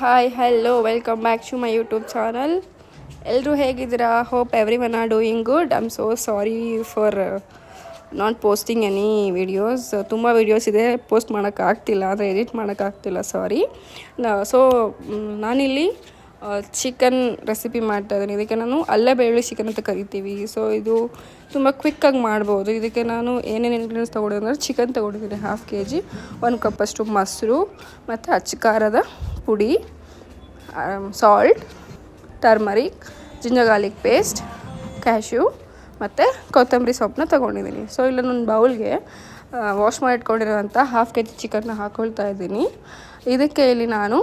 Hi hello welcome back to my YouTube channel. ಎಲ್ಲರೂ ಹೇಗಿದ್ದೀರಾ? Hope everyone are doing good. I am so sorry for not posting any videos. ತುಂಬ videos ಇದೆ, post ಮಾಡೋಕ್ಕಾಗ್ತಿಲ್ಲ, ಅಂದರೆ edit ಮಾಡೋಕ್ಕಾಗ್ತಿಲ್ಲ, sorry. So ನಾನಿಲ್ಲಿ chicken recipe ಮಾಡ್ತಾಯಿದ್ದೀನಿ. ಇದಕ್ಕೆ ನಾನು ಅಲ್ಲೇ ಬೆಳ್ಳುಳ್ಳಿ ಚಿಕನ್ ಅಂತ ಕರಿತೀವಿ. ಸೊ ಇದು ತುಂಬ ಕ್ವಿಕ್ಕಾಗಿ ಮಾಡ್ಬೋದು. ಇದಕ್ಕೆ ನಾನು ಏನೇನು ಇಂಗ್ರೀಡಿಯೆಂಟ್ಸ್ ತೊಗೊಂಡಿದ್ದೀನಿ ಅಂದರೆ ಚಿಕನ್ ತೊಗೊಂಡಿದ್ದೀನಿ 1/2 kg, 1 ಕಪ್ಪಷ್ಟು ಮೊಸರು ಮತ್ತು ಅಚ್ಚ ಖಾರದ ಪುಡಿ, salt, turmeric, ginger garlic paste, cashew ಮತ್ತು ಕೊತ್ತಂಬರಿ ಸೊಪ್ಪನ್ನ ತೊಗೊಂಡಿದ್ದೀನಿ. ಸೊ ಇಲ್ಲ ನನ್ನ ಬೌಲ್ಗೆ ವಾಶ್ ಮಾಡಿಟ್ಕೊಂಡಿರೋಂಥ 1/2 kg ಚಿಕನ್ನ ಹಾಕ್ಕೊಳ್ತಾ ಇದ್ದೀನಿ. ಇದಕ್ಕೆ ಇಲ್ಲಿ ನಾನು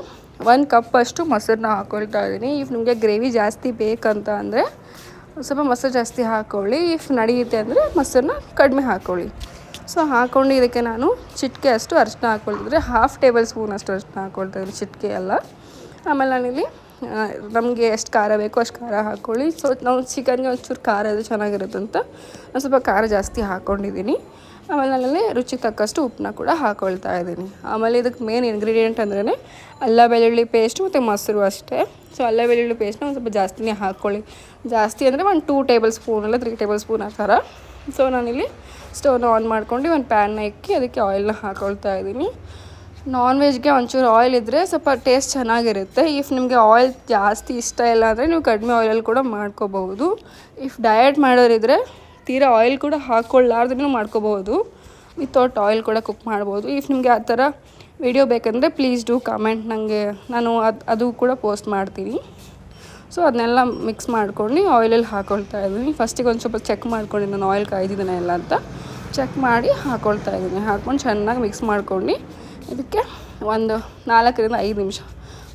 1 ಕಪ್ಪಷ್ಟು ಮೊಸರನ್ನ ಹಾಕ್ಕೊಳ್ತಾ ಇದ್ದೀನಿ. ಇಫ್ ನಿಮಗೆ ಗ್ರೇವಿ ಜಾಸ್ತಿ ಬೇಕಂತ ಅಂದರೆ ಸ್ವಲ್ಪ ಮೊಸರು ಜಾಸ್ತಿ ಹಾಕ್ಕೊಳ್ಳಿ. ಇಫ್ ನಡೆಯುತ್ತೆ ಅಂದರೆ ಮೊಸರನ್ನ ಕಡಿಮೆ ಹಾಕ್ಕೊಳ್ಳಿ. ಸೊ ಹಾಕ್ಕೊಂಡು ಇದಕ್ಕೆ ನಾನು ಚಿಟಿಕೆ ಅಷ್ಟು ಅರಿಶಿನ ಹಾಕ್ಕೊಳ್ತಿದ್ರೆ 1/2 ಟೇಬಲ್ ಸ್ಪೂನ್ ಅಷ್ಟು ಅರಿಶಿನ ಹಾಕ್ಕೊಳ್ತಾಯಿದ್ದೀನಿ, ಚಿಟಿಕೆ ಎಲ್ಲ. ಆಮೇಲೆ ನಾನಿಲ್ಲಿ ನಮಗೆ ಎಷ್ಟು ಖಾರ ಬೇಕೋ ಅಷ್ಟು ಖಾರ ಹಾಕ್ಕೊಳ್ಳಿ. ಸೊ ನಾವು ಚಿಕನ್ಗೆ ಒಂಚೂರು ಖಾರ ಅದು ಚೆನ್ನಾಗಿರುತ್ತೆ ಅಂತ ನಾನು ಸ್ವಲ್ಪ ಖಾರ ಜಾಸ್ತಿ ಹಾಕ್ಕೊಂಡಿದ್ದೀನಿ. ಆಮೇಲೆ ನಾನಲ್ಲಿ ರುಚಿಗೆ ತಕ್ಕಷ್ಟು ಉಪ್ಪನ್ನ ಕೂಡ ಹಾಕ್ಕೊಳ್ತಾ ಇದ್ದೀನಿ. ಆಮೇಲೆ ಇದಕ್ಕೆ ಮೇನ್ ಇಂಗ್ರೀಡಿಯೆಂಟ್ ಅಂದ್ರೇ ಅಲ್ಲ ಬೆಳ್ಳುಳ್ಳಿ ಪೇಸ್ಟು ಮತ್ತು ಮೊಸರು ಅಷ್ಟೇ. ಸೊ ಅಲ್ಲ ಬೆಳ್ಳುಳ್ಳಿ ಪೇಸ್ಟ್ನ ಒಂದು ಸ್ವಲ್ಪ ಜಾಸ್ತಿನೇ ಹಾಕ್ಕೊಳ್ಳಿ. ಜಾಸ್ತಿ ಅಂದರೆ ಒಂದು 2 ಟೇಬಲ್ ಸ್ಪೂನ್ ಅಲ್ಲ 3 ಟೇಬಲ್ ಸ್ಪೂನ್ ಆ ಥರ. ಸೊ ನಾನಿಲ್ಲಿ ಸ್ಟವ್ನ ಆನ್ ಮಾಡ್ಕೊಂಡು ಒಂದು ಪ್ಯಾನ್ನ ಇಕ್ಕಿ ಅದಕ್ಕೆ ಆಯಿಲ್ನ ಹಾಕ್ಕೊಳ್ತಾ ಇದ್ದೀನಿ. ನಾನ್ ವೆಜ್ಗೆ ಒಂಚೂರು ಆಯಿಲ್ ಇದ್ದರೆ ಸ್ವಲ್ಪ ಟೇಸ್ಟ್ ಚೆನ್ನಾಗಿರುತ್ತೆ. ಇಫ್ ನಿಮಗೆ ಆಯಿಲ್ ಜಾಸ್ತಿ ಇಷ್ಟ ಇಲ್ಲ ಅಂದರೆ ನೀವು ಕಡಿಮೆ ಆಯಿಲಲ್ಲಿ ಕೂಡ ಮಾಡ್ಕೋಬಹುದು. ಇಫ್ ಡಯಟ್ ಮಾಡೋರಿದ್ದರೆ ತೀರಾ ಆಯಿಲ್ ಕೂಡ ಹಾಕ್ಕೊಳ್ಳಾರ್ದೂ ಮಾಡ್ಕೋಬಹುದು. ವಿತೌಟ್ ಆಯಿಲ್ ಕೂಡ ಕುಕ್ ಮಾಡ್ಬೋದು. ಇಫ್ ನಿಮಗೆ ಆ ಥರ ವಿಡಿಯೋ ಬೇಕಂದರೆ ಪ್ಲೀಸ್ ಡೂ ಕಮೆಂಟ್, ನನಗೆ ನಾನು ಅದು ಕೂಡ ಪೋಸ್ಟ್ ಮಾಡ್ತೀನಿ. ಸೊ ಅದನ್ನೆಲ್ಲ ಮಿಕ್ಸ್ ಮಾಡ್ಕೊಂಡು ಆಯಿಲಲ್ಲಿ ಹಾಕ್ಕೊಳ್ತಾ ಇದ್ದೀನಿ. ಫಸ್ಟಿಗೆ ಒಂದು ಸ್ವಲ್ಪ ಚೆಕ್ ಮಾಡ್ಕೊಂಡು ನಾನು ಆಯಿಲ್ ಕಾಯ್ದಿದ್ದೀನಿ ಎಲ್ಲ ಅಂತ ಚೆಕ್ ಮಾಡಿ ಹಾಕ್ಕೊಳ್ತಾ ಇದ್ದೀನಿ. ಹಾಕ್ಕೊಂಡು ಚೆನ್ನಾಗಿ ಮಿಕ್ಸ್ ಮಾಡ್ಕೊಂಡು ಇದಕ್ಕೆ ಒಂದು 4 ರಿಂದ 5 ನಿಮಿಷ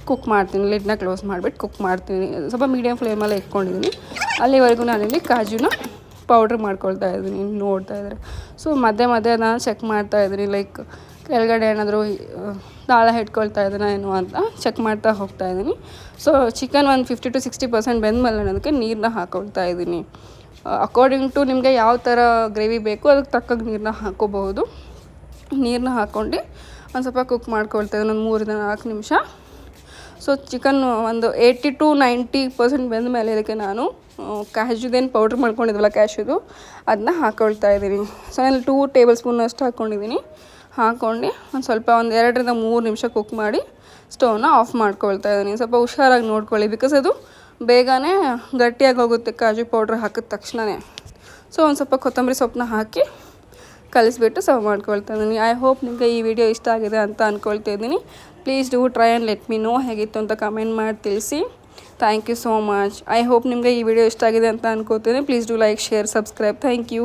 ಕುಕ್ ಮಾಡ್ತೀನಿ. ಲಿಡ್ನ ಕ್ಲೋಸ್ ಮಾಡಿಬಿಟ್ಟು ಕುಕ್ ಮಾಡ್ತೀನಿ. ಸ್ವಲ್ಪ ಮೀಡಿಯಮ್ ಫ್ಲೇಮಲ್ಲೇ ಇಟ್ಕೊಂಡಿದ್ದೀನಿ. ಅಲ್ಲಿವರೆಗೂ ನಾನಿಲ್ಲಿ ಕಾಜುನ ಪೌಡ್ರ್ ಮಾಡ್ಕೊಳ್ತಾ ಇದ್ದೀನಿ, ನೋಡ್ತಾ ಇದ್ದಾರೆ. ಸೊ ಮಧ್ಯೆ ನಾನು ಚೆಕ್ ಮಾಡ್ತಾ ಇದ್ದೀನಿ, ಲೈಕ್ ಕೆಳಗಡೆ ಏನಾದರೂ ದಾಳ ಹಿಡ್ಕೊಳ್ತಾ ಇದ್ದೀನ ಏನೋ ಅಂತ ಚೆಕ್ ಮಾಡ್ತಾ ಹೋಗ್ತಾ ಇದ್ದೀನಿ. ಸೊ ಚಿಕನ್ ಒಂದು 50 to 60% ಬೆಂದಮೇಲೆ ನಾನು ಅದಕ್ಕೆ ನೀರನ್ನ ಹಾಕ್ಕೊಳ್ತಾ ಇದ್ದೀನಿ. ಅಕಾರ್ಡಿಂಗ್ ಟು ನಿಮಗೆ ಯಾವ ಥರ ಗ್ರೇವಿ ಬೇಕು ಅದಕ್ಕೆ ತಕ್ಕಂಗೆ ನೀರನ್ನ ಹಾಕ್ಕೋಬಹುದು. ನೀರನ್ನ ಹಾಕ್ಕೊಂಡು ಒಂದು ಸ್ವಲ್ಪ ಕುಕ್ ಮಾಡ್ಕೊಳ್ತಾ ಇದ್ದೀನಿ, ಒಂದು 3 ರಿಂದ 4 ನಿಮಿಷ. ಸೊ ಚಿಕನ್ ಒಂದು 80 to 90% ಬೆಂದ ಮೇಲೆ ಇದಕ್ಕೆ ನಾನು ಕ್ಯಾಶ್ಯೂದೇನು ಪೌಡ್ರ್ ಮಾಡ್ಕೊಂಡಿದ್ವಲ್ಲ ಕ್ಯಾಶ್ಯೂದು ಅದನ್ನ ಹಾಕ್ಕೊಳ್ತಾ ಇದ್ದೀನಿ. ಸೊ ನಾನು 2 ಟೇಬಲ್ ಸ್ಪೂನ್ ಅಷ್ಟು ಹಾಕ್ಕೊಂಡಿದ್ದೀನಿ. ಹಾಕ್ಕೊಂಡು ಒಂದು ಸ್ವಲ್ಪ 2 ರಿಂದ 3 ನಿಮಿಷ ಕುಕ್ ಮಾಡಿ ಸ್ಟವ್ನ ಆಫ್ ಮಾಡ್ಕೊಳ್ತಾ ಇದ್ದೀನಿ. ಸ್ವಲ್ಪ ಹುಷಾರಾಗಿ ನೋಡ್ಕೊಳ್ಳಿ, ಬಿಕಾಸ್ ಅದು ಬೇಗನೆ ಗಟ್ಟಿಯಾಗಿ ಹೋಗುತ್ತೆ ಕಾಜು ಪೌಡ್ರ್ ಹಾಕಿದ ತಕ್ಷಣವೇ. ಸೊ ಒಂದು ಸ್ವಲ್ಪ ಕೊತ್ತಂಬರಿ ಸೊಪ್ಪನ್ನ ಹಾಕಿ ಕಲಿಸ್ಬಿಟ್ಟು ಸರ್ವ್ ಮಾಡ್ಕೊಳ್ತಾ ಇದ್ದೀನಿ. ಐ ಹೋಪ್ ನಿಮಗೆ ಈ ವಿಡಿಯೋ ಇಷ್ಟ ಆಗಿದೆ ಅಂತ ಅಂದ್ಕೊಳ್ತಾ ಇದ್ದೀನಿ. Please do try and let me know ಹೇಗಿತ್ತು ಅಂತ ಕಮೆಂಟ್ ಮಾಡಿ ತಿಳಿಸಿ. Thank you so much. I hope ನಿಮಗೆ ಈ ವಿಡಿಯೋ ಇಷ್ಟ ಆಗಿದೆ ಅಂತ ಅನ್ಕೋತೀನಿ. Please do like, share, subscribe. Thank you.